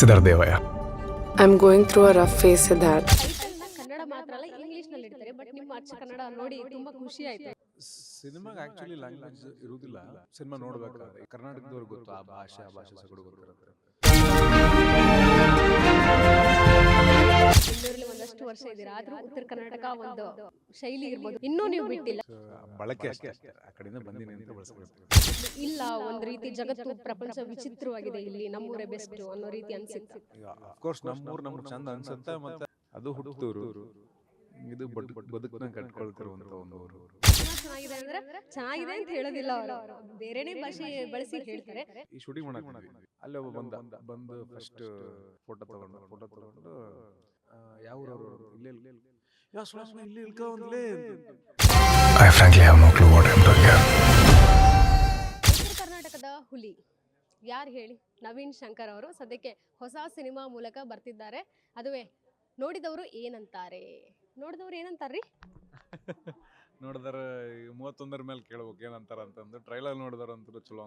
Siddharth Devaya. I'm going through a rough phase, Siddharth. ಟೈಟಲ್ನ Kannada ಮಾತ್ರ ಅಲ್ಲ ಇಂಗ್ಲಿಷ್ನಲ್ಲಿ ಇಡ್ತಾರೆ. ಬಟ್ ನಿಮ್ಮ ಅಚ್ಚ ಕನ್ನಡ ನೋಡಿ ತುಂಬಾ ಖುಷಿ ಆಯ್ತು. ಸಿನಿಮಾಗೆ ಆಕ್ಚುಲಿ ಲ್ಯಾಂಗ್ವೇಜ್ ಇರುವುದಿಲ್ಲ. ಸಿನಿಮಾ ನೋಡ್ಬೇಕಾದ್ರೆ ಕರ್ನಾಟಕದವ್ರಿಗೆ ಗೊತ್ತು ಆ ಭಾಷೆ ಸೊಗಡು ಗೊತ್ತಿರುತ್ತೆ. ಬೆಂಗಳೂರಲ್ಲಿ ಒಂದಷ್ಟು ವರ್ಷ ಇದ್ದೀರಾ, ಆದ್ರೂ ಉತ್ತರ ಕರ್ನಾಟಕ ಒಂದು ಶೈಲಿ ಇರ್ಬೋದು, ಇನ್ನೂ ನೀವು ಬಿಟ್ಟಿಲ್ಲ. ಬಳಕೆ ಅಷ್ಟೇ, ಆ ಕಡೆಯಿಂದ ಬಂದಿನಿ ಅಂತ ಬಳಸ್ಕೊಳ್ತೀವಿ. ಇಲ್ಲ, ಒಂದ್ ರೀತಿ ಜಗತ್ತು ಪ್ರಪಂಚ ವಿಚಿತ್ರವಾಗಿದೆ, ಇಲ್ಲಿ ನಮ್ಮೂರೇ ಬೆಸ್ಟ್ ಅನ್ನೋ ರೀತಿ ಅನ್ಸುತ್ತೆ. ಈಗ ಅಫ್ಕೋರ್ಸ್ ನಮ್ಮೂರು ನಮ್ಗೆ ಚಂದ ಅನ್ಸುತ್ತೆ. ಮತ್ತೆ ಅದು ಹುಟ್ಟೂರು, ಇದು ಬದುಕನ್ನ ಕಟ್ಕೊಳ್ತಿರುವಂತ ಒಂದು ಊರು. ಚೆನ್ನಾಗಿದೆ ಅಂದ್ರೆ ಚೆನ್ನಾಗಿದೆ ಅಂತ ಹೇಳೋದಿಲ್ಲ, ಅವರು ಬೇರೆನೇ ಭಾಷೆ ಬಳಸಿ ಹೇಳ್ತಾರೆ. ಈ ಶೂಟಿಂಗ್ ಮಾಡಕ್ ಅಲ್ಲಿ ಒಬ್ಬ ಬಂದು ಫಸ್ಟ್ ಫೋಟೋ ತಗೊಂಡು ಯಾವ ಊರವರು ಇಲ್ಲೇ ಯಾವ ಸ್ವಾಮಿ ಇಲ್ಲಿ ಇಲ್ಕೊಂಡ್ಲೇ. I frankly have no clue what I'm doing here. ಉತ್ತರ ಕರ್ನಾಟಕದ ಹುಲಿ ಯಾರು ಹೇಳಿ? ನವೀನ್ ಶಂಕರ್ ಅವರು ಸದ್ಯಕ್ಕೆ ಹೊಸ ಸಿನಿಮಾ ಮೂಲಕ ಬರ್ತಿದ್ದಾರೆ. ಅದುವೇ ನೋಡಿದವರು ಏನಂತಾರೆ. ನೋಡಿದವ್ರು ಏನಂತಾರ್ರಿ? ನೋಡಿದಾರ 31 ಮೇಲೆ ಕೇಳ್ಬೇಕು ಏನಂತಾರ ಅಂತಂದು. ಟ್ರೈಲರ್ ನೋಡಿದವ್ರು ಅಂತೂ ಚಲೋ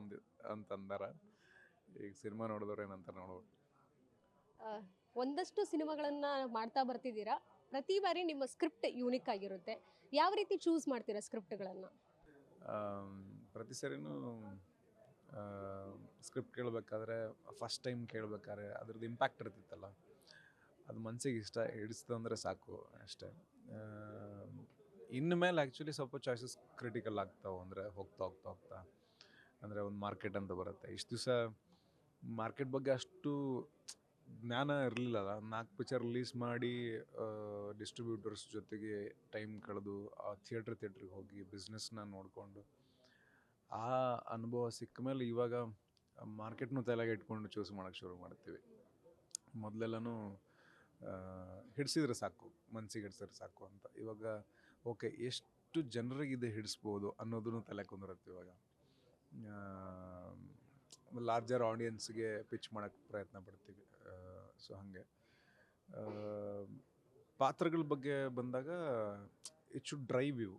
ಅಂತಂದಾರ. ಈಗ ಸಿನಿಮಾ ನೋಡಿದವ್ರು ಏನಂತಾರ ನೋಡ್ಬೇಕು. ಒಂದಷ್ಟು ಸಿನಿಮಾಗಳನ್ನ ಮಾಡ್ತಾ ಬರ್ತಿದ್ದೀರಾ. ಪ್ರತಿ ಬಾರಿ ನಿಮ್ಮ ಸ್ಕ್ರಿಪ್ಟ್ ಯೂನಿಕ್ ಆಗಿರುತ್ತೆ. ಯಾವ ರೀತಿ ಚೂಸ್ ಮಾಡ್ತೀರಾ ಸ್ಕ್ರಿಪ್ಟ್ಗಳನ್ನು? ಪ್ರತಿ ಸರಿನೂ ಸ್ಕ್ರಿಪ್ಟ್ ಕೇಳಬೇಕಾದ್ರೆ ಫಸ್ಟ್ ಟೈಮ್ ಕೇಳಬೇಕಾದ್ರೆ ಅದ್ರದ್ದು ಇಂಪ್ಯಾಕ್ಟ್ ಇರ್ತಿತ್ತಲ್ಲ, ಅದು ಮನಸ್ಸಿಗೆ ಹಿಡಿಸ್ತಂದ್ರೆ ಸಾಕು ಅಷ್ಟೇ. ಇನ್ನು ಮೇಲೆ ಆ್ಯಕ್ಚುಲಿ ಸ್ವಲ್ಪ ಚಾಯ್ಸಸ್ ಕ್ರಿಟಿಕಲ್ ಆಗ್ತಾವೆ. ಅಂದರೆ ಹೋಗ್ತಾ ಅಂದರೆ ಒಂದು ಮಾರ್ಕೆಟ್ ಅಂತ ಬರುತ್ತೆ. ಇಷ್ಟು ದಿವಸ ಮಾರ್ಕೆಟ್ ಬಗ್ಗೆ ಅಷ್ಟು ಜ್ಞಾನ ಇರಲಿಲ್ಲ. 4 ಪಿಕ್ಚರ್ ರಿಲೀಸ್ ಮಾಡಿ ಡಿಸ್ಟ್ರಿಬ್ಯೂಟರ್ಸ್ ಜೊತೆಗೆ ಟೈಮ್ ಕಳೆದು ಥಿಯೇಟ್ರಿಗೆ ಹೋಗಿ ಬಿಸ್ನೆಸ್ನ ನೋಡಿಕೊಂಡು ಆ ಅನುಭವ ಸಿಕ್ಕ ಮೇಲೆ ಇವಾಗ ಮಾರ್ಕೆಟ್ನು ತಲೆಗೆ ಇಟ್ಕೊಂಡು ಚೂಸ್ ಮಾಡೋಕ್ಕೆ ಶುರು ಮಾಡ್ತೀವಿ. ಮೊದಲೆಲ್ಲನೂ ಹಿಡಿಸಿದ್ರೆ ಸಾಕು, ಮನಸ್ಸಿಗೆ ಹಿಡಿಸಿದ್ರೆ ಸಾಕು ಅಂತ. ಇವಾಗ ಓಕೆ, ಎಷ್ಟು ಜನರಿಗೆ ಇದು ಹಿಡಿಸ್ಬೋದು ಅನ್ನೋದನ್ನು ತಲೆ ಕುಂದಿರುತ್ತೆ. ಇವಾಗ ಲಾರ್ಜರ್ ಆಡಿಯನ್ಸ್ಗೆ ಪಿಚ್ ಮಾಡೋಕ್ಕೆ ಪ್ರಯತ್ನ ಪಡ್ತೀವಿ. ಸೊ ಹಾಗೆ ಪಾತ್ರಗಳ ಬಗ್ಗೆ ಬಂದಾಗ it should drive you,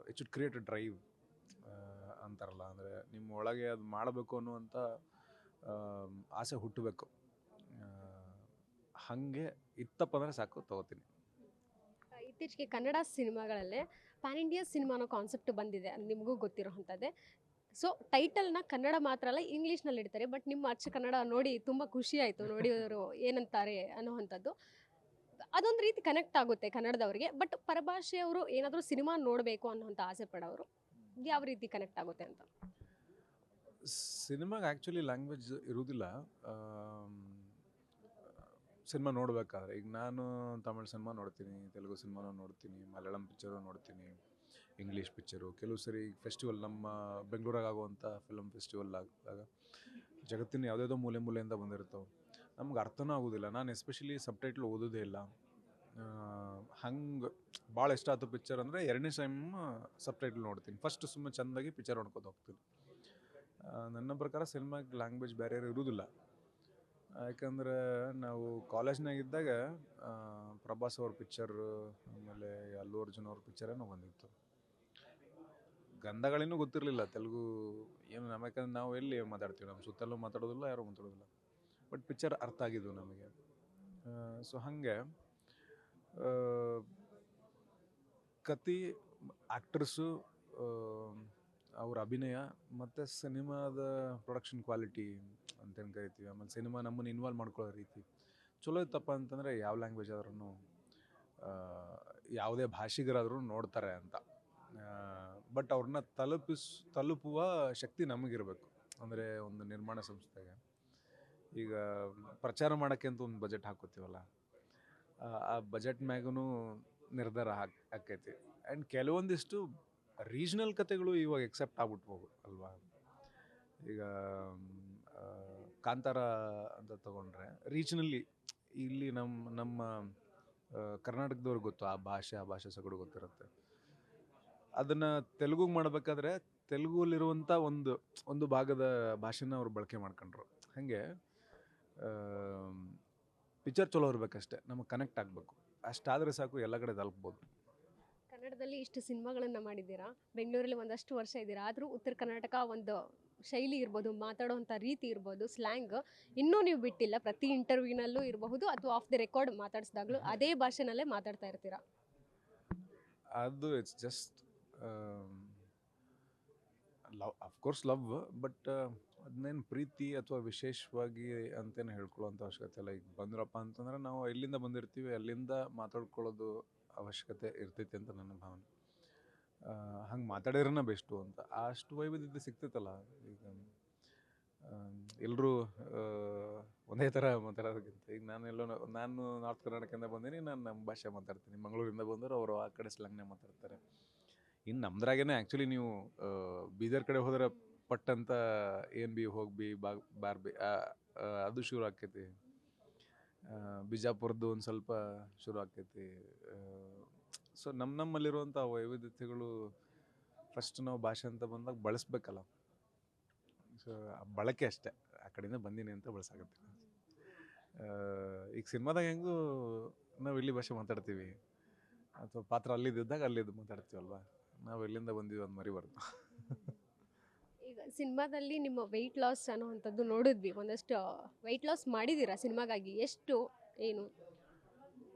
it should create a drive ಅಂತಾರಲ್ಲ. ಅಂದರೆ ನಿಮ್ಮ ಒಳಗೆ ಅದು ಮಾಡಬೇಕು ಅನ್ನುವಂಥ ಆಸೆ ಹುಟ್ಟಬೇಕು. ಹಾಗೆ ಇತ್ತಪ್ಪ ಅಂದರೆ ಸಾಕು, ತಗೋತೀನಿ. ಇತ್ತೀಚೆಗೆ ಕನ್ನಡ ಸಿನಿಮಾಗಳಲ್ಲೇ ಪ್ಯಾನ್ ಇಂಡಿಯಾ ಸಿನಿಮಾ ಅನ್ನೋ ಕಾನ್ಸೆಪ್ಟ್ ಬಂದಿದೆ, ಅದು ನಿಮಗೂ ಗೊತ್ತಿರೋವಂಥದ್ದೇ. ಸೊ ಟೈಟಲ್ನ ಕನ್ನಡ ಮಾತ್ರ ಅಲ್ಲ ಇಂಗ್ಲೀಷ್ನಲ್ಲಿ ಇಡ್ತಾರೆ. ಬಟ್ ನಿಮ್ಮ ಅಚ್ಚ ಕನ್ನಡ ನೋಡಿ ತುಂಬ ಖುಷಿ ಆಯಿತು. ನೋಡಿದವರು ಏನಂತಾರೆ ಅನ್ನೋವಂಥದ್ದು ಅದೊಂದು ರೀತಿ ಕನೆಕ್ಟ್ ಆಗುತ್ತೆ ಕನ್ನಡದವರಿಗೆ. ಬಟ್ ಪರಭಾಷೆಯವರು ಏನಾದರೂ ಸಿನಿಮಾ ನೋಡಬೇಕು ಅನ್ನೋಂಥ ಆಸೆ ಪಡೋರು ಯಾವ ರೀತಿ ಕನೆಕ್ಟ್ ಆಗುತ್ತೆ ಅಂತ? ಸಿನಿಮಾಗೆ ಆ್ಯಕ್ಚುಲಿ ಲ್ಯಾಂಗ್ವೇಜ್ ಇರುವುದಿಲ್ಲ. ಸಿನಿಮಾ ನೋಡಬೇಕಾದ್ರೆ ಈಗ ನಾನು ತಮಿಳ್ ಸಿನಿಮಾ ನೋಡ್ತೀನಿ, ತೆಲುಗು ಸಿನಿಮಾನು ನೋಡ್ತೀನಿ, ಮಲಯಾಳಂ ಪಿಕ್ಚರು ನೋಡ್ತೀನಿ, ಇಂಗ್ಲೀಷ್ ಪಿಕ್ಚರು. ಕೆಲವು ಸರಿ ಫೆಸ್ಟಿವಲ್ ನಮ್ಮ ಬೆಂಗಳೂರಾಗ ಆಗುವಂಥ ಫಿಲಮ್ ಫೆಸ್ಟಿವಲ್ ಆದಾಗ ಜಗತ್ತಿನ ಯಾವುದ್ಯಾವುದೋ ಮೂಲೆಯಿಂದ ಬಂದಿರ್ತಾವೆ, ನಮ್ಗೆ ಅರ್ಥನೂ ಆಗೋದಿಲ್ಲ. ನಾನು ಎಸ್ಪೆಷಲಿ ಸಬ್ಟೈಟ್ಲ್ ಓದೋದೇ ಇಲ್ಲ. ಹಂಗೆ ಭಾಳ ಇಷ್ಟ ಆಯ್ತು ಪಿಕ್ಚರ್ ಅಂದರೆ 2ನೇ ಟೈಮ್ ಸಬ್ಟೈಟ್ಲ್ ನೋಡ್ತೀನಿ. ಫಸ್ಟ್ ಸುಮ್ಮನೆ ಚೆಂದಾಗಿ ಪಿಕ್ಚರ್ ನೋಡ್ಕೊತ ಹೋಗ್ತೀನಿ. ನನ್ನ ಪ್ರಕಾರ ಸಿನಿಮಾಗೆ ಲ್ಯಾಂಗ್ವೇಜ್ ಬ್ಯಾರಿಯರ್ ಇರೋದಿಲ್ಲ. ಯಾಕಂದರೆ ನಾವು ಕಾಲೇಜ್ನಾಗಿದ್ದಾಗ ಪ್ರಭಾಸ್ ಅವ್ರ ಪಿಕ್ಚರು, ಆಮೇಲೆ ಅಲ್ಲು ಅರ್ಜುನ್ ಅವ್ರ ಪಿಕ್ಚರೇನೋ ಬಂದಿತ್ತು. ಗಂಧಗಳಿನ್ನೂ ಗೊತ್ತಿರಲಿಲ್ಲ ತೆಲುಗು ಏನು ನಮಗೆ, ಯಾಕಂದ್ರೆ ನಾವು ಎಲ್ಲಿ ಮಾತಾಡ್ತೀವಿ, ನಮ್ಮ ಸುತ್ತಲೂ ಮಾತಾಡೋದಿಲ್ಲ, ಯಾರೂ ಮಾತಾಡೋದಿಲ್ಲ. ಬಟ್ ಪಿಕ್ಚರ್ ಅರ್ಥ ಆಗಿದ್ದು ನಮಗೆ. ಸೊ ಹಾಗೆ ಕತೆ, ಆ್ಯಕ್ಟರ್ಸು, ಅವ್ರ ಅಭಿನಯ ಮತ್ತು ಸಿನಿಮಾದ ಪ್ರೊಡಕ್ಷನ್ ಕ್ವಾಲಿಟಿ ಅಂತೇನು ಕರಿತೀವಿ, ಆಮೇಲೆ ಸಿನಿಮಾ ನಮ್ಮನ್ನು ಇನ್ವಾಲ್ವ್ ಮಾಡ್ಕೊಳ್ಳೋ ರೀತಿ ಚಲೋ ಇತ್ತಪ್ಪ ಅಂತಂದರೆ ಯಾವ ಲ್ಯಾಂಗ್ವೇಜ್ ಆದ್ರೂ ಯಾವುದೇ ಭಾಷಿಗರಾದ್ರೂ ನೋಡ್ತಾರೆ ಅಂತ. ಬಟ್ ಅವ್ರನ್ನ ತಲುಪುವ ಶಕ್ತಿ ನಮಗಿರಬೇಕು. ಅಂದರೆ ಒಂದು ನಿರ್ಮಾಣ ಸಂಸ್ಥೆಗೆ ಈಗ ಪ್ರಚಾರ ಮಾಡೋಕ್ಕೆ ಅಂತ ಒಂದು ಬಜೆಟ್ ಹಾಕೋತೀವಲ್ಲ, ಆ ಬಜೆಟ್ ಮ್ಯಾಗೂ ನಿರ್ಧಾರ ಆಕೈತಿ. ಆ್ಯಂಡ್ ಕೆಲವೊಂದಿಷ್ಟು ರೀಜ್ನಲ್ ಕತೆಗಳು ಇವಾಗ ಎಕ್ಸೆಪ್ಟ್ ಆಗ್ಬಿಟ್ಬೋದು ಅಲ್ವಾ. ಈಗ ಕಾಂತಾರ ಅಂತ ತಗೊಂಡ್ರೆ ರೀಜ್ನಲ್ಲಿ ಇಲ್ಲಿ ನಮ್ಮ ಕರ್ನಾಟಕದವ್ರಿಗೆ ಗೊತ್ತು, ಆ ಭಾಷೆ ಸೊಗಡು ಗೊತ್ತಿರುತ್ತೆ. ಅದನ್ನು ತೆಲುಗುಗೆ ಮಾಡಬೇಕಾದ್ರೆ ತೆಲುಗುಲಿರುವಂಥ ಒಂದು ಭಾಗದ ಭಾಷೆನ ಅವ್ರು ಬಳಕೆ ಮಾಡ್ಕೊಂಡ್ರು. ಹಾಗೆ ಪಿಕ್ಚರ್ ಚಲೋ ಇರಬೇಕಷ್ಟೆ, ನಮಗೆ ಕನೆಕ್ಟ್ ಆಗಬೇಕು. ಅಷ್ಟಾದರೆ ಸಾಕು, ಎಲ್ಲ ಕಡೆ ತಲುಪ್ಬೋದು. ಕನ್ನಡದಲ್ಲಿ ಇಷ್ಟು ಸಿನಿಮಾಗಳನ್ನು ಮಾಡಿದ್ದೀರಾ, ಬೆಂಗಳೂರಲ್ಲಿ ಒಂದಷ್ಟು ವರ್ಷ ಇದ್ದೀರಾ, ಆದರೂ ಉತ್ತರ ಕರ್ನಾಟಕ ಒಂದು ಶೈಲಿ ಇರ್ಬೋದು, ಮಾತಾಡೋವಂಥ ರೀತಿ ಇರ್ಬೋದು, ಸ್ಲ್ಯಾಂಗ್ ಇನ್ನೂ ನೀವು ಬಿಟ್ಟಿಲ್ಲ. ಪ್ರತಿ ಇಂಟರ್ವ್ಯೂನಲ್ಲೂ ಇರಬಹುದು ಅಥವಾ ಆಫ್ ದಿ ರೆಕಾರ್ಡ್ ಮಾತಾಡಿಸಿದಾಗಲೂ ಅದೇ ಭಾಷೆನಲ್ಲೇ ಮಾತಾಡ್ತಾ ಇರ್ತೀರಾ. ಅದು it's just love, of course love, but ಅದನ್ನೇನು ಪ್ರೀತಿ ಅಥವಾ ವಿಶೇಷವಾಗಿ ಅಂತೇನು ಹೇಳ್ಕೊಳ್ಳೋಂಥ ಅವಶ್ಯಕತೆ ಇಲ್ಲ. ಈಗ ಬಂದ್ರಪ್ಪ ಅಂತಂದ್ರೆ ನಾವು ಎಲ್ಲಿಂದ ಬಂದಿರ್ತೀವಿ ಅಲ್ಲಿಂದ ಮಾತಾಡ್ಕೊಳ್ಳೋದು ಅವಶ್ಯಕತೆ ಇರ್ತೈತಿ ಅಂತ ನನ್ನ ಭಾವನೆ. ಹಂಗೆ ಮಾತಾಡಿರೋನ ಬೆಸ್ಟು ಅಂತ. ಅಷ್ಟು ವೈವಿಧ್ಯತೆ ಸಿಗ್ತೈತಲ್ಲ. ಈಗ ಎಲ್ಲರೂ ಒಂದೇ ಥರ ಮಾತಾಡೋದಕ್ಕಿಂತ, ಈಗ ನಾನು ನಾರ್ತ್ ಕರ್ನಾಟಕದಿಂದ ಬಂದೀನಿ, ನಾನು ನಮ್ಮ ಭಾಷೆ ಮಾತಾಡ್ತೀನಿ. ಮಂಗಳೂರಿಂದ ಬಂದರು ಅವರು ಆ ಕಡೆ ಸ್ಲ್ಯಾಂಗ್ನೇ ಮಾತಾಡ್ತಾರೆ. ಇನ್ನು ನಮ್ದ್ರಾಗೇನೆ ಆ್ಯಕ್ಚುಲಿ ನೀವು ಬೀದರ್ ಕಡೆ ಹೋದ್ರೆ ಪಟ್ ಅಂತ ಏನು ಬಿ ಹೋಗಿ ಬಿ ಬಾರ್ ಬಿ ಅದು ಶುರು ಆಕೈತಿ. ಬಿಜಾಪುರದ್ದು ಒಂದು ಸ್ವಲ್ಪ ಶುರು ಆಕೈತಿ. ಸೊ ನಮ್ಮಲ್ಲಿರುವಂಥ ವೈವಿಧ್ಯತೆಗಳು ಫಸ್ಟ್ ನಾವು ಭಾಷೆ ಅಂತ ಬಂದಾಗ ಬಳಸ್ಬೇಕಲ್ಲ. ಸೊ ಆ ಬಳಕೆ ಅಷ್ಟೇ, ಆ ಕಡೆಯಿಂದ ಬಂದೀನಿ ಅಂತ ಬಳಸಾಕತ್ತೀನಿ. ಈಗ ಸಿನಿಮಾದಾಗ ಹೆಂಗೂ ನಾವು ಇಲ್ಲಿ ಭಾಷೆ ಮಾತಾಡ್ತೀವಿ, ಅಥವಾ ಪಾತ್ರ ಅಲ್ಲಿದ್ದಾಗ ಅಲ್ಲಿದ್ದು ಮಾತಾಡ್ತೀವಲ್ವ, ನಾವು ಎಲ್ಲಿಂದ ಬಂದೀವಿ ಅದು ಮರಿಬಾರ್ದು. ಈಗ ಸಿನಿಮಾದಲ್ಲಿ ನಿಮ್ಮ ವೆಯ್ಟ್ ಲಾಸ್ ಅನ್ನೋವಂಥದ್ದು ನೋಡಿದ್ವಿ. ಒಂದಷ್ಟು ವೆಯ್ಟ್ ಲಾಸ್ ಮಾಡಿದ್ದೀರಾ ಸಿನಿಮಾಗಾಗಿ. ಎಷ್ಟು, ಏನು?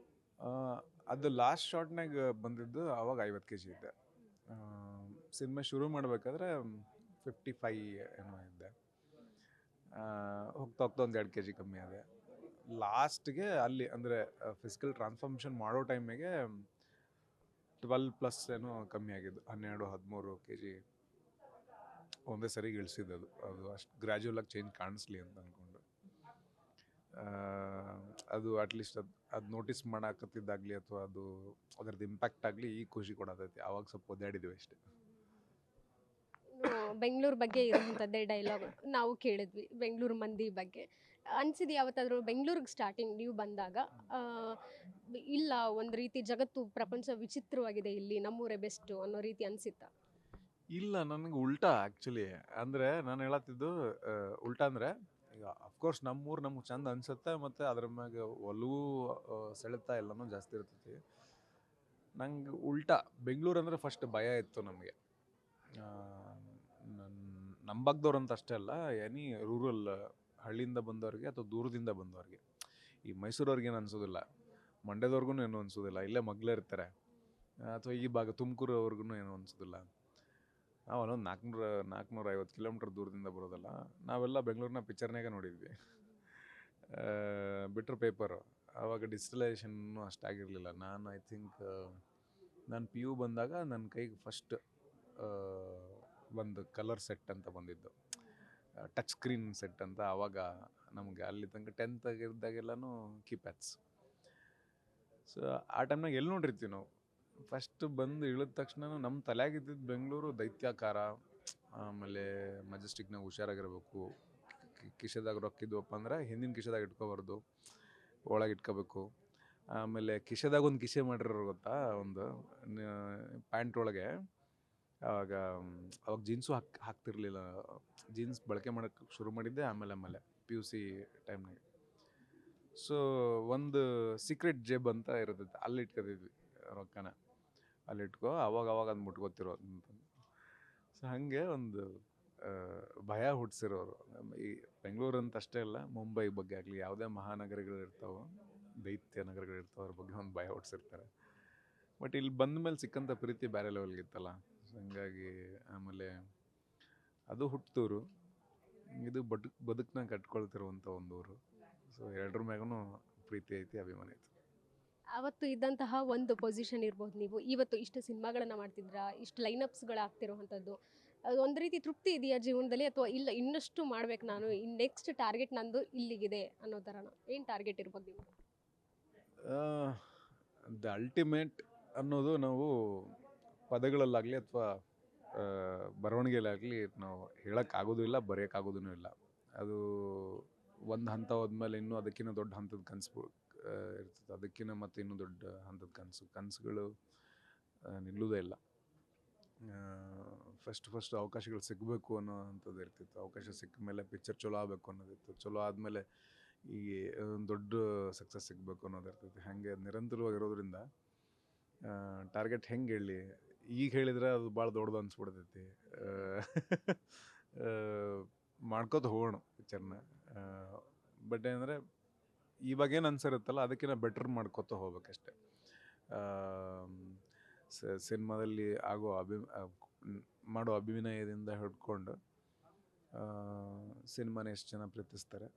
ಅದು ಲಾಸ್ಟ್ ಶಾರ್ಟ್ನಾಗ ಬಂದಿದ್ದು ಆವಾಗ 50 kg ಇದ್ದೆ. ಸಿನಿಮಾ ಶುರು ಮಾಡಬೇಕಾದ್ರೆ 55 ಏನೋ ಇದ್ದೆ. ಹೋಗ್ತಾ ಹೋಗ್ತಾ ಒಂದು 2 kg ಕಮ್ಮಿ ಆದೆ. ಲಾಸ್ಟ್ಗೆ ಅಲ್ಲಿ ಅಂದರೆ ಫಿಸಿಕಲ್ ಟ್ರಾನ್ಸ್ಫಾರ್ಮೇಷನ್ ಮಾಡೋ ಟೈಮಿಗೆ 12+ ಏನೋ ಕಮ್ಮಿ ಆಗಿದ್ದು. 12-13 kg ಒಂದೇ ಸರಿಗೆ ಇಳಿಸಿದ್ದು. ಅದು ಅಷ್ಟು ಗ್ರ್ಯಾಜುವಲಾಗಿ ಚೇಂಜ್ ಕಾಣಿಸ್ಲಿ ಅಂತ ಅಂದ್ಕೊಂಡು. ಅದು ಅಟ್ಲೀಸ್ಟ್ ಅದು ನೋಟಿಸ್ ಮಾಡಾಕತ್ತಿದ್ದಾಗಲಿ ಅಥವಾ ಅದರದ್ದು ಇಂಪ್ಯಾಕ್ಟ್ ಆಗಲಿ ಈಗ ಖುಷಿ ಕೊಡತೈತಿ. ಆವಾಗ ಸ್ವಲ್ಪ ಒದ್ದಾಡಿದ್ವಿ ಅಷ್ಟೇ. ಬೆಂಗಳೂರು ಬಗ್ಗೆ ಇರೋವಂಥದ್ದೇ ಡೈಲಾಗ್ ನಾವು ಕೇಳಿದ್ವಿ, ಬೆಂಗಳೂರು ಮಂದಿ ಬಗ್ಗೆ. ಅನಿಸಿದ್ದು ಯಾವತ್ತಾದರೂ ಬೆಂಗಳೂರಿಗೆ ಸ್ಟಾರ್ಟಿಂಗ್ ನೀವು ಬಂದಾಗ ಇಲ್ಲ ಒಂದು ರೀತಿ ಜಗತ್ತು ಪ್ರಪಂಚ ವಿಚಿತ್ರವಾಗಿದೆ, ಇಲ್ಲಿ ನಮ್ಮೂರೇ ಬೆಸ್ಟು ಅನ್ನೋ ರೀತಿ ಅನಿಸಿತ್ತಾ? ಇಲ್ಲ, ನನಗೆ ಉಲ್ಟಾ ಆ್ಯಕ್ಚುಲಿ. ಅಂದರೆ ನಾನು ಹೇಳತ್ತಿದ್ದು ಉಲ್ಟಾ ಅಂದರೆ, ಈಗ ಅಫ್ಕೋರ್ಸ್ ನಮ್ಮೂರು ನಮ್ಗೆ ಚಂದ ಅನ್ಸುತ್ತೆ, ಮತ್ತು ಅದ್ರ ಮ್ಯಾಗ ಒಲವು ಸೆಳೆತ ಎಲ್ಲನೂ ಜಾಸ್ತಿ ಇರ್ತೈತಿ. ನಂಗೆ ಉಲ್ಟಾ ಬೆಂಗಳೂರು ಅಂದರೆ ಫಸ್ಟ್ ಭಯ ಇತ್ತು ನಮಗೆ. ನಮ್ಮ ಭಾಗದವ್ರು ಅಂತ ಅಷ್ಟೇ ಅಲ್ಲ, ಎನಿ ರೂರಲ್ ಹಳ್ಳಿಯಿಂದ ಬಂದವ್ರಿಗೆ ಅಥವಾ ದೂರದಿಂದ ಬಂದವ್ರಿಗೆ. ಈ ಮೈಸೂರವ್ರಿಗೆ ಏನು ಅನ್ಸೋದಿಲ್ಲ, ಮಂಡ್ಯದವ್ರಿಗೂ ಏನೂ ಅನ್ಸೋದಿಲ್ಲ, ಇಲ್ಲೇ ಮಗ್ಲೇ ಇರ್ತಾರೆ. ಅಥವಾ ಈ ಭಾಗ ತುಮಕೂರು ಅವ್ರಿಗೂ ಏನೂ ಅನ್ಸೋದಿಲ್ಲ. ನಾವು ಅಲ್ಲೊಂದು 450 ಕಿಲೋಮೀಟ್ರ್ ದೂರದಿಂದ ಬರೋದಲ್ಲ. ನಾವೆಲ್ಲ ಬೆಂಗಳೂರಿನ ಪಿಕ್ಚರ್ನಾಗ ನೋಡಿದ್ವಿ, ಬಿಟ್ರೆ ಪೇಪರು. ಆವಾಗ ಡಿಜಿಟಲೈಸೇಷನ್ನು ಅಷ್ಟಾಗಿರಲಿಲ್ಲ. ನಾನು ಐ ಥಿಂಕ್ ನಾನು PU ಬಂದಾಗ ನನ್ನ ಕೈಗೆ ಫಸ್ಟ್ ಒಂದು ಕಲರ್ ಸೆಟ್ ಅಂತ ಬಂದಿದ್ದು, ಟಚ್ ಸ್ಕ್ರೀನ್ ಸೆಟ್ ಅಂತ. ಆವಾಗ ನಮಗೆ ಅಲ್ಲಿ ತನಕ 10th ಇದ್ದಾಗೆಲ್ಲನೂ ಕೀಪ್ಯಾಡ್ಸ್. ಸೊ ಆ ಟೈಮ್ನಾಗ ಎಲ್ಲಿ ನೋಡಿರ್ತೀವಿ ನಾವು. ಫಸ್ಟ್ ಬಂದು ಇಳಿದ ತಕ್ಷಣ ನಮ್ಮ ತಲೆಯಾಗಿದ್ದಿದ್ದು ಬೆಂಗಳೂರು ದೈತ್ಯಾಕಾರ, ಆಮೇಲೆ ಮೆಜೆಸ್ಟಿಕ್ನಾಗ ಹುಷಾರಾಗಿರ್ಬೇಕು, ಕಿಶೆದಾಗ ರೊಕ್ಕಿದ್ವಪ್ಪ ಅಂದ್ರೆ ಹಿಂದಿನ ಕಿಶೆದಾಗ ಇಟ್ಕೋಬಾರ್ದು, ಒಳಗೆ ಇಟ್ಕೋಬೇಕು. ಆಮೇಲೆ ಕಿಶೆದಾಗ ಒಂದು ಕಿಶೆ ಮಾಡಿರೋರು ಗೊತ್ತಾ, ಒಂದು ಪ್ಯಾಂಟ್ ಒಳಗೆ. ಅವಾಗ ಜೀನ್ಸು ಹಾಕ್ತಿರ್ಲಿಲ್ಲ. ಜೀನ್ಸ್ ಬಳಕೆ ಮಾಡೋಕ್ಕೆ ಶುರು ಮಾಡಿದ್ದೆ ಆಮೇಲೆ PUC ಟೈಮ್ನಾಗ. ಸೊ ಒಂದು ಸೀಕ್ರೆಟ್ ಜೇಬ್ ಅಂತ ಇರ್ತೈತೆ, ಅಲ್ಲಿ ಇಟ್ಕೊತಿದ್ವಿ ರೊಕ್ಕನ. ಅಲ್ಲಿಟ್ಕೋ, ಅವಾಗ ಅದು ಮುಟ್ಕೋತಿರೋ ಅಂತಂದು. ಸೊ ಹಾಗೆ ಒಂದು ಭಯ ಹುಟ್ಟಿಸಿರೋರು. ಈ ಬೆಂಗಳೂರು ಅಂತ ಅಷ್ಟೇ ಅಲ್ಲ, ಮುಂಬೈ ಬಗ್ಗೆ ಆಗಲಿ, ಯಾವುದೇ ಮಹಾನಗರಗಳಿರ್ತಾವೋ, ದೈತ್ಯ ನಗರಗಳಿರ್ತಾವೆ, ಅವ್ರ ಬಗ್ಗೆ ಒಂದು ಭಯ ಹುಟ್ಟಿಸಿರ್ತಾರೆ. ಬಟ್ ಇಲ್ಲಿ ಬಂದ ಮೇಲೆ ಸಿಕ್ಕಂಥ ಪ್ರೀತಿ ಬೇರೆ ಲೆವೆಲ್ಗಿತ್ತಲ್ಲ. ಸೊ ಹಂಗಾಗಿ ಆಮೇಲೆ ಅದು ಹುಟ್ಟೂರು, ಇದು ಬದುಕನ್ನ ಕಟ್ಕೊಳ್ತಿರುವಂಥ ಒಂದು ಊರು. ಸೊ ಎರಡರ ಮ್ಯಾಗೂ ಪ್ರೀತಿ ಐತಿ, ಅಭಿಮಾನ ಐತಿ. ಅವತ್ತು ಇದ್ದಂತಹ ಒಂದು ಪೊಸಿಷನ್ ಇರ್ಬೋದು, ನೀವು ಇವತ್ತು ಇಷ್ಟು ಸಿನಿಮಾಗಳನ್ನು ಮಾಡ್ತಿದ್ರಾ, ಇಷ್ಟು ಲೈನಪ್ಸ್ಗಳು ಆಗ್ತಿರುವಂಥದ್ದು, ಅದು ಒಂದು ರೀತಿ ತೃಪ್ತಿ ಇದೆಯಾ ಜೀವನದಲ್ಲಿ, ಅಥವಾ ಇಲ್ಲ ಇನ್ನಷ್ಟು ಮಾಡ್ಬೇಕು ನಾನು, ನೆಕ್ಸ್ಟ್ ಟಾರ್ಗೆಟ್ ನಂದು ಇಲ್ಲಿಗಿದೆ ಅನ್ನೋ ಥರನ? ಏನು ಟಾರ್ಗೆಟ್ ಇರ್ಬೋದು ನಿಮ್ಗೆ? ದ ಅಲ್ಟಿಮೇಟ್ ಅನ್ನೋದು ನಾವು ಪದಗಳಲ್ಲಾಗಲಿ ಅಥವಾ ಬರವಣಿಗೆಯಲ್ಲಾಗಲಿ ನಾವು ಹೇಳೋಕ್ಕಾಗೋದು ಇಲ್ಲ, ಬರೆಯೋಕ್ಕಾಗೋದೂ ಇಲ್ಲ. ಅದು ಒಂದು ಹಂತ ಹೋದ್ಮೇಲೆ ಇನ್ನೂ ಅದಕ್ಕಿಂತ ದೊಡ್ಡ ಹಂತದ ಕನಸು ಇರ್ತದೆ, ಅದಕ್ಕಿಂತ ಮತ್ತು ಇನ್ನೂ ದೊಡ್ಡ ಹಂತದ ಕನಸುಗಳು ನಿಲ್ಲುವುದೇ ಇಲ್ಲ. ಫಸ್ಟ್ ಅವಕಾಶಗಳು ಸಿಗಬೇಕು ಅನ್ನೋ ಅಂಥದ್ದು ಇರ್ತಿತ್ತು. ಅವಕಾಶ ಸಿಕ್ಕ ಮೇಲೆ ಪಿಕ್ಚರ್ ಚಲೋ ಆಗಬೇಕು ಅನ್ನೋದಿತ್ತು. ಚಲೋ ಆದಮೇಲೆ ಈ ಒಂದು ದೊಡ್ಡ ಸಕ್ಸಸ್ ಸಿಗಬೇಕು ಅನ್ನೋದು ಇರ್ತೈತಿ. ಹಾಗೆ ನಿರಂತರವಾಗಿರೋದ್ರಿಂದ ಟಾರ್ಗೆಟ್ ಹೆಂಗೆ ಹೇಳಿ, ಈಗ ಹೇಳಿದ್ರೆ ಅದು ಭಾಳ ದೊಡ್ಡದು ಅನ್ಸ್ಬಿಡ್ತೈತಿ. ಮಾಡ್ಕೋತ ಹೋಗೋಣ ಪಿಕ್ಚರ್ನ. ಬಟ್ ಏನಂದರೆ ಇವಾಗೇನು ಅನ್ಸಿರುತ್ತಲ್ಲ ಅದಕ್ಕಿಂತ ಬೆಟ್ರ್ ಮಾಡ್ಕೋತ ಹೋಗ್ಬೇಕಷ್ಟೆ. ಸಿನಿಮಾದಲ್ಲಿ ಆಗೋ ಮಾಡೋ ಅಭಿನಯದಿಂದ ಹಿಡ್ಕೊಂಡು ಸಿನಿಮಾನ ಎಷ್ಟು ಜನ ಪ್ರೀತಿಸ್ತಾರೆ,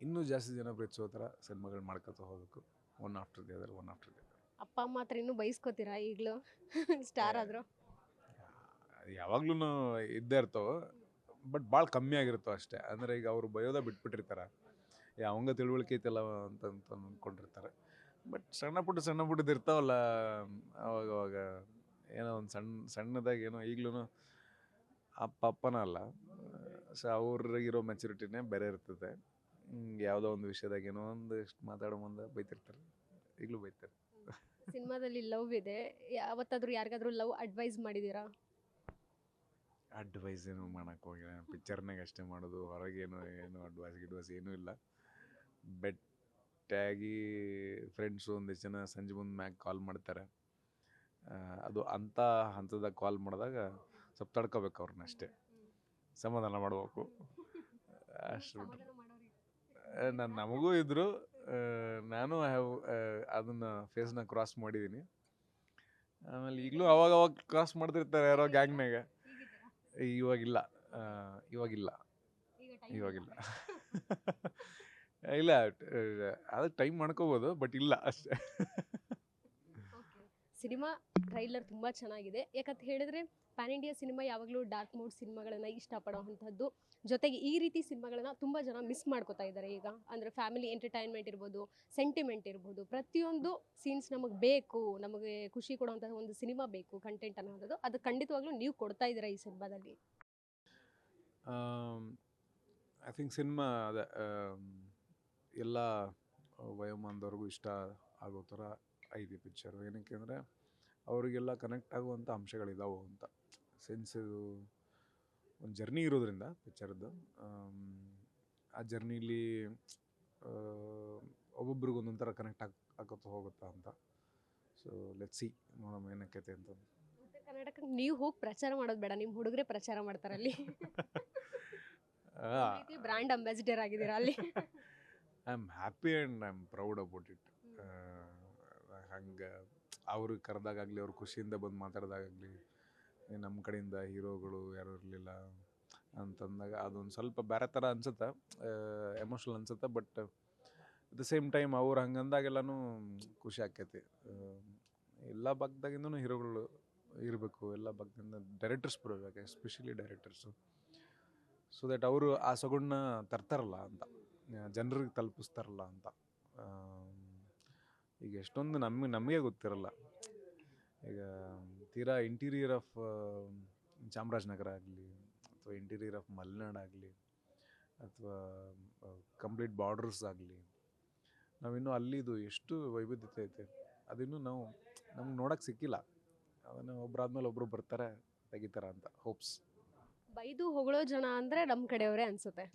ಇನ್ನೂ ಜಾಸ್ತಿ ಜನ ಪ್ರೀತಿಸೋ ಥರ ಸಿನಿಮಾಗಳು ಮಾಡ್ಕೊತ ಹೋಗ್ಬೇಕು, ಒನ್ ಆಫ್ಟರ್ ದಿ ಅದರ್. ಅಪ್ಪ ಅಮ್ಮ ಹತ್ರ ಇನ್ನೂ ಬೈಸ್ಕೋತೀರಾ ಈಗಲೂ ಸ್ಟಾರ್ ಆದರೂ? ಯಾವಾಗ್ಲೂ ಇದ್ದೇ ಇರ್ತಾವೆ, ಬಟ್ ಭಾಳ ಕಮ್ಮಿ ಆಗಿರ್ತಾವೆ ಅಷ್ಟೇ. ಅಂದರೆ ಈಗ ಅವರು ಬಯೋದ ಬಿಟ್ಬಿಟ್ಟಿರ್ತಾರೆ, ಅವಂಗ ತಿಳುವಳಿಕೆ ಐತಲ್ಲ ಅಂತ ಅಂದ್ಕೊಂಡಿರ್ತಾರೆ. ಬಟ್ ಸಣ್ಣ ಪುಟ್ಟದ್ದು ಇರ್ತಾವಲ್ಲ, ಅವಾಗ ಏನೋ ಒಂದು ಸಣ್ಣದಾಗಿ ಏನೋ ಈಗ್ಲೂ ಅಪ್ಪನ ಅಲ್ಲ, ಸೊ ಅವ್ರಿಗಿರೋ ಮೆಚುರಿಟಿನೇ ಬೇರೆ ಇರ್ತದೆ. ಯಾವುದೋ ಒಂದು ವಿಷಯದಾಗ ಏನೋ ಒಂದು ಇಷ್ಟು ಮಾತಾಡೋ ಮುಂದೆ ಬೈತಿರ್ತಾರೆ, ಈಗಲೂ ಬೈತಾರೆ. ಸಿನಿಮಾದಲ್ಲಿ ಲವ್ ಇದೆ, ಯಾವತ್ತಾದ್ರೂ ಯಾರಿಗಾದ್ರೂ ಲವ್ ಅಡ್ವೈಸ್ ಮಾಡಿದ್ದೀರಾ? ಅಡ್ವೈಸ್ ಏನು ಮಾಡೋಕ್ಕೆ ಹೋಗಿಲ್ಲ, ಪಿಕ್ಚರ್ನಾಗ ಅಷ್ಟೇ ಮಾಡೋದು, ಹೊರಗೇನು ಅಡ್ವೈಸ್ ಏನೂ ಇಲ್ಲ. ಬೆಟ್ಟಾಗಿ ಫ್ರೆಂಡ್ಸು ಒಂದಿಷ್ಟು ಜನ ಸಂಜೆ ಮುಂದೆ ಮ್ಯಾಗ ಕಾಲ್ ಮಾಡ್ತಾರೆ, ಅದು ಅಂಥ ಹಂತದಾಗ ಕಾಲ್ ಮಾಡಿದಾಗ ಸ್ವಲ್ಪ ತಡ್ಕೋಬೇಕು ಅವ್ರನ್ನ ಅಷ್ಟೇ, ಸಮಾಧಾನ ಮಾಡ್ಬೇಕು ಅಷ್ಟು ಬಿಟ್ಟರೆ. ನಮಗೂ ಇದ್ದರು, ನಾನು ಅದನ್ನು ಫೇಸ್ನ ಕ್ರಾಸ್ ಮಾಡಿದ್ದೀನಿ. ಆಮೇಲೆ ಈಗಲೂ ಅವಾಗ ಕ್ರಾಸ್ ಮಾಡ್ತಿರ್ತಾರೆ ಯಾರೋ ಗ್ಯಾಂಗ್ನಾಗ. ಇವಾಗಿಲ್ಲ ಇಲ್ಲ, ಅದಕ್ಕೆ ಟೈಮ್ ಮಾಡ್ಕೋಬೋದು, ಬಟ್ ಇಲ್ಲ ಅಷ್ಟೇ. ಸಿನಿಮಾ ಟ್ರೈಲರ್ ತುಂಬ ಚೆನ್ನಾಗಿದೆ. ಯಾಕಂತ ಹೇಳಿದ್ರೆ ಪ್ಯಾನ್ ಇಂಡಿಯಾ ಸಿನಿಮಾ ಯಾವಾಗಲೂ ಡಾರ್ಕ್ ಮೂಡ್ ಸಿನಿಮಾಗಳನ್ನು ಇಷ್ಟಪಡೋವಂಥದ್ದು. ಜೊತೆಗೆ ಈ ರೀತಿ ಸಿನಿಮಾಗಳನ್ನ ತುಂಬ ಜನ ಮಿಸ್ ಮಾಡ್ಕೋತಾ ಇದ್ದಾರೆ ಈಗ. ಅಂದರೆ ಫ್ಯಾಮಿಲಿ ಎಂಟರ್ಟೈನ್ಮೆಂಟ್ ಇರ್ಬೋದು, ಸೆಂಟಿಮೆಂಟ್ ಇರ್ಬೋದು, ಪ್ರತಿಯೊಂದು ಸೀನ್ಸ್ ನಮಗೆ ಬೇಕು, ನಮಗೆ ಖುಷಿ ಕೊಡುವಂಥ ಒಂದು ಸಿನಿಮಾ ಬೇಕು ಕಂಟೆಂಟ್ ಅನ್ನೋದು. ಅದು ಖಂಡಿತವಾಗ್ಲೂ ನೀವು ಕೊಡ್ತಾ ಇದ್ದೀರಾ ಈ ಸಿನಿಮಾದಲ್ಲಿ. ಐ ಥಿಂಕ್ ಸಿನಿಮಾ ಅದೇ ಎಲ್ಲ ವಯೋಮಾನದವ್ರಿಗೂ ಇಷ್ಟ ಆಗೋ ಥರ ಐದು ಪಿಕ್ಚರು. ಏನಕ್ಕೆ ಅಂದರೆ ಅವರಿಗೆಲ್ಲ ಕನೆಕ್ಟ್ ಆಗುವಂಥ ಅಂಶಗಳಿದಾವೆ ಅಂತ. ಸೆನ್ಸ್ ಇದು ಒಂದು ಜರ್ನಿ ಇರೋದ್ರಿಂದ ಪಿಕ್ಚರ್ದು, ಆ ಜರ್ನಿಲಿ ಒಬ್ಬೊಬ್ರಿಗೆ ಒಂದೊಂದು ಥರ ಕನೆಕ್ಟ್ ಆಗೋತ ಹೋಗುತ್ತಾ ಅಂತ. ಸೊ ಲೆಟ್ಸ್ ಸಿ, ನೋಡೋಣ ಏನಕ್ಕೈತೆ ಅಂತ. ಉತ್ತರ ಕರ್ನಾಟಕಕ್ಕೆ ನೀವು ಹೋಗಿ ಪ್ರಚಾರ ಮಾಡೋದು ಬೇಡ, ನಿಮ್ಮ ಹುಡುಗರೇ ಪ್ರಚಾರ ಮಾಡ್ತಾರೆ ಅಲ್ಲಿ. ಬ್ರ್ಯಾಂಡ್ ಅಂಬಾಸಿಡರ್ ಆಗಿದ್ದೀರಾ ಅಲ್ಲಿ. I am happy and I am proud about it. ಹಂಗೆ ಅವ್ರಿಗೆ ಕರೆದಾಗಲಿ, ಅವ್ರು ಖುಷಿಯಿಂದ ಬಂದು ಮಾತಾಡಿದಾಗಲಿ, ನಮ್ಮ ಕಡೆಯಿಂದ ಹೀರೋಗಳು ಯಾರೂ ಇರಲಿಲ್ಲ ಅಂತಂದಾಗ ಅದೊಂದು ಸ್ವಲ್ಪ ಬೇರೆ ಥರ ಅನ್ಸುತ್ತೆ, ಎಮೋಷ್ನಲ್ ಅನ್ಸುತ್ತೆ. But at the same time ಅವ್ರು ಹಂಗಂದಾಗೆಲ್ಲನೂ ಖುಷಿ ಆಕೈತಿ. ಎಲ್ಲ ಭಾಗದಾಗಿಂದನೂ ಹೀರೋಗಳು ಇರಬೇಕು, ಎಲ್ಲ ಭಾಗದಿಂದ ಡೈರೆಕ್ಟರ್ಸ್ ಬರಬೇಕು, ಎಸ್ಪೆಷಲಿ ಡೈರೆಕ್ಟರ್ಸು, ಸೊ ದಟ್ ಅವರು ಆ ಸೊಗಡನ್ನ ತರ್ತಾರಲ್ಲ ಅಂತ, ಜನರಿಗೆ ತಲುಪಿಸ್ತಾರಲ್ಲ ಅಂತ. ಈಗ ಎಷ್ಟೊಂದು ನಮಗೆ ಗೊತ್ತಿರಲ್ಲ. ಈಗ ತೀರಾ ಇಂಟೀರಿಯರ್ ಆಫ್ ಚಾಮರಾಜನಗರ ಆಗಲಿ, ಅಥವಾ ಇಂಟೀರಿಯರ್ ಆಫ್ ಮಲೆನಾಡು ಆಗಲಿ, ಅಥವಾ ಕಂಪ್ಲೀಟ್ ಬಾರ್ಡರ್ಸ್ ಆಗಲಿ, ನಾವಿನ್ನೂ ಅಲ್ಲಿದು ಎಷ್ಟು ವೈವಿಧ್ಯತೆ ಐತೆ ಅದಿನ್ನೂ ನಮ್ಗೆ ನೋಡೋಕ್ಕೆ ಸಿಕ್ಕಿಲ್ಲ. ಅದನ್ನು ಒಬ್ಬರಾದ್ಮೇಲೆ ಒಬ್ಬರು ಬರ್ತಾರೆ, ತೆಗಿತಾರೆ ಅಂತ ಹೋಪ್ಸ್. ಬೈದು ಹೊಗಳೋ ಜನ ಅಂದರೆ ನಮ್ಮ ಕಡೆಯವರೇ ಅನಿಸುತ್ತೆ.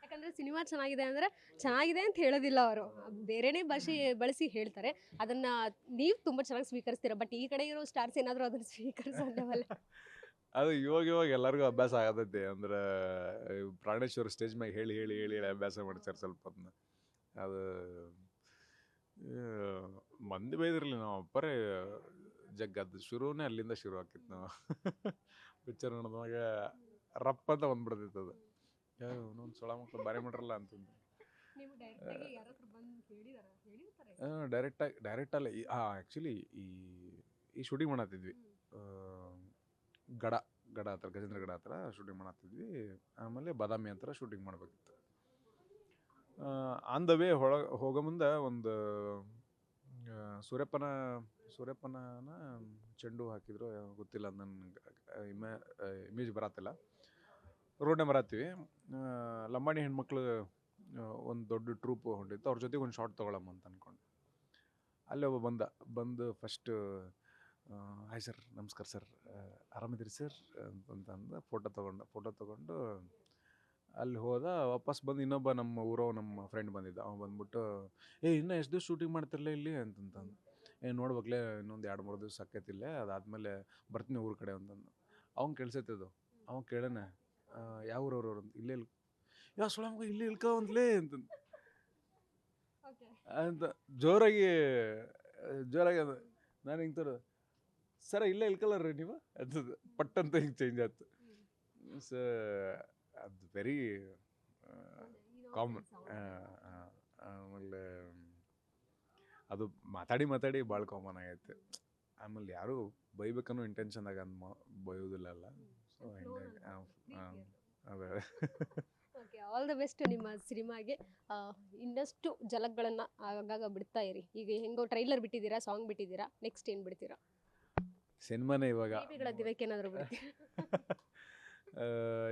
ಯಾಕಂದರೆ ಸಿನಿಮಾ ಚೆನ್ನಾಗಿದೆ ಅಂದರೆ ಚೆನ್ನಾಗಿದೆ ಅಂತ ಹೇಳೋದಿಲ್ಲ ಅವರು, ಬೇರೆನೇ ಭಾಷೆ ಬಳಸಿ ಹೇಳ್ತಾರೆ. ಅದನ್ನು ನೀವು ತುಂಬ ಚೆನ್ನಾಗಿ ಸ್ವೀಕರಿಸ್ತೀರ. ಬಟ್ ಈ ಕಡೆ ಇರೋ ಸ್ಟಾರ್ಸ್ ಏನಾದರೂ ಅದನ್ನು ಸ್ವೀಕರಿಸೋಲ್ಲ. ಅದು ಇವಾಗ ಎಲ್ಲರಿಗೂ ಅಭ್ಯಾಸ ಆಗತೈತಿ. ಅಂದ್ರೆ ಪ್ರಾಣೇಶ್ವರ ಸ್ಟೇಜ್ ಮ್ಯಾಗ ಹೇಳಿ ಹೇಳಿ ಹೇಳಿ ಹೇಳಿ ಅಭ್ಯಾಸ ಮಾಡ್ತಾರೆ ಸ್ವಲ್ಪ ಅದನ್ನ. ಅದು ಮಂದಿ ಬೈದಿರಲಿ, ನಾವು ಅಪ್ಪರೇ ಜಗ್ಗದ್ದು ಶುರುವೇ ಅಲ್ಲಿಂದ ಶುರು ಆಕಿತ್ತು. ನಾವು ಪಿಕ್ಚರ್ ನೋಡಿದಾಗ ರಪ್ಪ ಅಂತ ಬಂದ್ಬಿಡ್ತೈತೆ ಅದು. ಇನ್ನೊಂದು ಸೊಳ ಮಕ್ಕಳು ಬಾರಿ ಮಾಡ್ರಲ್ಲ ಅಂತಂದು ಡೈರೆಕ್ಟಲ್ಲಿ ಆ್ಯಕ್ಚುಲಿ ಈ ಶೂಟಿಂಗ್ ಮಾಡತ್ತಿದ್ವಿ ಗಡ ಹತ್ರ, ಗಜೇಂದ್ರ ಗಡ ಹತ್ರ ಶೂಟಿಂಗ್ ಮಾಡತ್ತಿದ್ವಿ. ಆಮೇಲೆ ಬಾದಾಮಿ ಹತ್ರ ಶೂಟಿಂಗ್ ಮಾಡಬೇಕಿತ್ತು. ಆನ್ ದ ವೇ ಹೋಗೋ ಮುಂದೆ ಒಂದು ಸೂರ್ಯಪ್ಪನ ಚೆಂಡು ಹಾಕಿದ್ರು, ಗೊತ್ತಿಲ್ಲ, ನನಗೆ ಇಮೇಜ್ ಬರತ್ತಿಲ್ಲ. ರೋಡ್ನೇ ಬರತ್ತೀವಿ, ಲಂಬಾಣಿ ಹೆಣ್ಮಕ್ಳು ಒಂದು ದೊಡ್ಡ ಟ್ರೂಪ್ ಹೊಂಟಿತ್ತು, ಅವ್ರ ಜೊತೆಗೆ ಒಂದು ಶಾರ್ಟ್ ತೊಗೊಳಮ್ಮ ಅಂತ ಅಂದ್ಕೊಂಡು ಅಲ್ಲಿ ಒಬ್ಬ ಬಂದು ಫಸ್ಟು ಹಾಯ್ ಸರ್, ನಮಸ್ಕಾರ ಸರ್, ಆರಾಮಿದ್ದೀರಿ ಸರ್ ಅಂತಂದು ಫೋಟೋ ತೊಗೊಂಡು ಅಲ್ಲಿ ಹೋದ. ವಾಪಸ್ ಬಂದು ಇನ್ನೊಬ್ಬ ನಮ್ಮ ಫ್ರೆಂಡ್ ಬಂದಿದ್ದ, ಅವ್ನು ಬಂದ್ಬಿಟ್ಟು ಇನ್ನೂ ಎಷ್ಟು ದಿವಸ ಶೂಟಿಂಗ್ ಮಾಡ್ತಿರಲ್ಲ ಇಲ್ಲಿ ಅಂತಂದು. ನೋಡ್ಬೇಕಲೇ, ಇನ್ನೊಂದು 2-3 ದಿವಸ ಆಕೈತಿಲ್ಲೇ, ಅದಾದಮೇಲೆ ಬರ್ತೀನಿ ಊರ ಕಡೆ ಅಂತಂದು. ಅವ್ನು ಕೇಳಿಸೈತದು, ಅವ ಕೇಳೋಣ ಯಾವ ಊರವ್ರು ಅಂತ ಇಲ್ಲೇ ಯಾವ ಸುಳಮ್ಗ ಇಲ್ಲೇ ಇಲ್ಕವಂತಲೇ ಅಂತ ಅಂತ ಜೋರಾಗಿ ಅದು ನಾನು ಹಿಂಗೆ ತೋರ ಸರ ಇಲ್ಲೇ ಇಲ್ಕಲ್ರಿ ನೀವು ಅದು ಪಟ್ಟಂತ ಹಿಂಗೆ ಚೇಂಜ್ ಆಯ್ತು ಸೊ ಅದು ವೆರಿ ಕಾಮನ್. ಆಮೇಲೆ ಅದು ಮಾತಾಡಿ ಭಾಳ ಕಾಮನ್ ಆಗೈತೆ. ಆಮೇಲೆ ಯಾರು ಬೈಬೇಕನ್ನೋ ಇಂಟೆನ್ಷನ್ದಾಗ ಅಂದ್ ಬೈಯೋದಿಲ್ಲ ಅಲ್ಲ. ಸೊ ಹಿಂಗಾಗಿ ಅದೇ ಓಕೆ, ಆಲ್ ದ ಬೆಸ್ಟ್ ನಿಮ್ಮ ಸಿನಿಮಾಗೆ. ಇನ್ನಷ್ಟು ಜಲಕ್ಗಳನ್ನು ಆಗಾಗ ಬಿಡ್ತಾ ಇರಿ. ಈಗ ಹೆಂಗೋ ಟ್ರೈಲರ್ ಬಿಟ್ಟಿದ್ದೀರಾ, ಸಾಂಗ್ ಬಿಟ್ಟಿದ್ದೀರಾ, ನೆಕ್ಸ್ಟ್ ಏನು ಬಿಡ್ತೀರಾ? ಸಿನಿಮಾನೇ ಇವಾಗ ಬೇಬಿಗಳ ದಿನಕ್ಕೆ ಏನಾದರೂ ಬಿಡ್ತೀರಾ?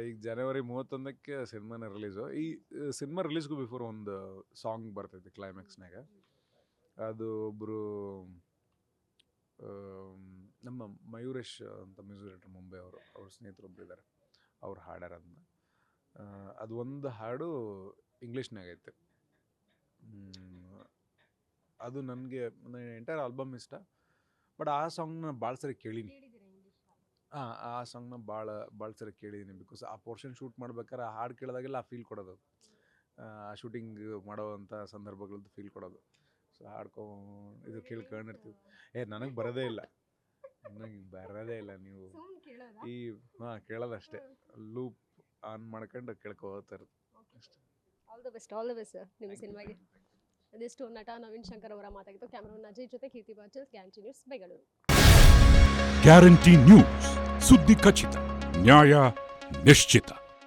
ಈಗ ಜನವರಿ 31ಕ್ಕೆ ಸಿನಿಮಾನ ರಿಲೀಸು. ಈ ಸಿನಿಮಾ ರಿಲೀಸ್ಗೂ ಬಿಫೋರ್ ಒಂದು ಸಾಂಗ್ ಬರ್ತೈತಿ ಕ್ಲೈಮ್ಯಾಕ್ಸ್ನಾಗ. ಅದು ಒಬ್ಬರು ನಮ್ಮ ಮಯೂರೇಶ್ ಅಂತ ಮ್ಯೂಸಿಕ್ ಡೈರೆಕ್ಟರ್ ಮುಂಬೈ ಅವ್ರ ಸ್ನೇಹಿತರು ಒಬ್ರು ಇದ್ದಾರೆ, ಅವ್ರು ಹಾಡ್ಯಾರ ಅದನ್ನ. ಅದು ಒಂದು ಹಾಡು ಇಂಗ್ಲೀಷ್ನಾಗ ಐತೆ. ಅದು ನನಗೆ ಎಂಟೈರ್ ಆಲ್ಬಮ್ ಇಷ್ಟ, ಬಟ್ ಆ ಸಾಂಗ್ನ ಭಾಳ ಸರಿ ಕೇಳೀನಿ. ಆ ಸಾಂಗ್ನ ಭಾಳ ಸರಿ ಕೇಳಿದ್ದೀನಿ. ಬಿಕಾಸ್ ಆ ಪೋರ್ಷನ್ ಶೂಟ್ ಮಾಡ್ಬೇಕಾದ್ರೆ ಆ ಹಾಡು ಕೇಳಿದಾಗೆಲ್ಲ ಆ ಫೀಲ್ ಕೊಡೋದು, ಆ ಶೂಟಿಂಗ್ ಮಾಡೋವಂಥ ಸಂದರ್ಭಗಳದ್ದು ಫೀಲ್ ಕೊಡೋದು. ಸೊ ಇದು ಕೇಳ್ಕೊಂಡಿರ್ತೀವಿ. ನನಗೆ ಬರೋದೇ ಇಲ್ಲ ನೀವು ಈ ಕೇಳೋದಷ್ಟೇ, ಲೂಪ್ ಆನ್ ಮಾಡ್ಕೊಂಡು ಕೇಳ್ಕೋತಾರೆ ಅಷ್ಟೇ. ಆಲ್ ದ ಬೆಸ್ಟ್ ಸರ್ ನಿಮ್ಮ ಸಿನಿಮಾಗೆ. ಅದೆಷ್ಟು ನಟ ನವೀನ್ ಶಂಕರ್ ಅವರ ಮಾತಾಗಿತ್ತು. ಕ್ಯಾಮರಾಮನ್ ಅಜಯ್ ಜೊತೆ Keerthi Bachal, guarantee news, Bengaluru. Guarantee news, ಸುದ್ದಿ ಖಚಿತ, ನ್ಯಾಯ ನಿಶ್ಚಿತ.